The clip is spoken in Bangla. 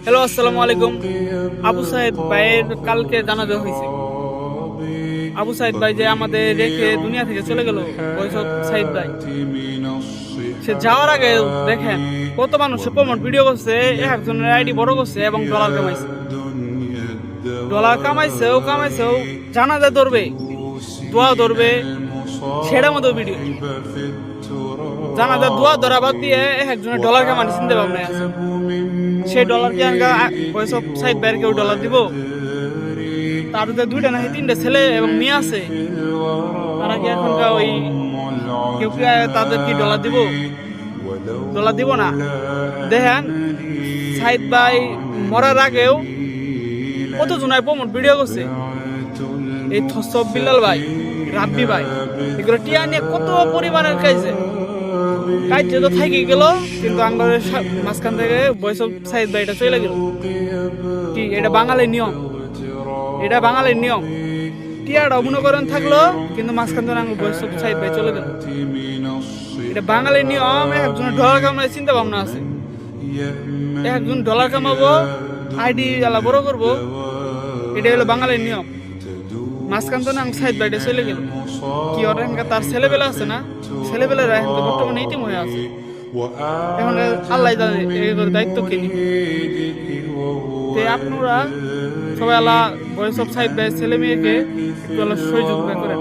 হ্যালো, আসসালামু আলাইকুম। আবু সাইদ ভাইয়ের কালকে জানাজা হয়েছে। আবু সাইদ ভাই যে আমাদের রেখে দুনিয়া থেকে চলে গেল, ওইসব সাইদ ভাই সে যাওয়ার আগে দেখেন কত মানুষ প্রমোট ভিডিও করছে, এক একজনের আইডি বড় করছে এবং ডলার কামাইছে। ডলার কামাইছেও জানাজা ধরবে, দোয়া ধরবে, সেটার মতো ভিডিও। জানাজা দোয়া ধরা বাদ দিয়ে এক একজনের ডলার কামানি চিন্তা ভাবনা আছে। সেই ডলার কি ওইসব সাইড বাইরে কেউ ডলার দিব? তার যে দুইটা নাকি তিনটা ছেলে এবং মেয়ে আছে, তারা কি এখনকার ওই কেউ কি তাদের কি ডলার দিব? ডলার দিব না। দেখেন সাইদ ভাই মরার আগেও কত জনায় প্রমোট ভিডিও করছে। এই থসব বিলাল ভাই, রাব্বি ভাই, এগুলো টিয়া নিয়ে কত পরিমাণের কাইছে তো থাকি গেল, কিন্তু আঙ্গলের মাঝখান থেকে বয়স সাইদ ভাইটা চলে গেল। কি এটা বাঙালির নিয়ম? এটা বাঙালির নিয়ম। টিয়াটা মনে করেন থাকলো, কিন্তু মাঝখান থেকে আঙ্গুল বয়স সাইদ ভাই চলে গেল। এটা বাঙালির নিয়ম। একজনের ডলার কামানোর চিন্তা ভাবনা আছে। একজন ডলার কামাবো, আইডি জ্বালা বড় করবো, এটা হলো বাঙালির নিয়ম। মাঝখান তো না সাইদ বাইরে চলে গেল। কি ওর তার ছেলেবেলা আছে না, ছেলেবেলার এখন তো বর্তমানে ইতিম হয়ে আছে। এখন আল্লাহ জানে এর দায়িত্ব কে নিবে। আপনারা সবাই আল্লাহ বয়স সব সাইদ ভাই ছেলে মেয়েকে একটু আল্লাহ সহযোগিতা করেন।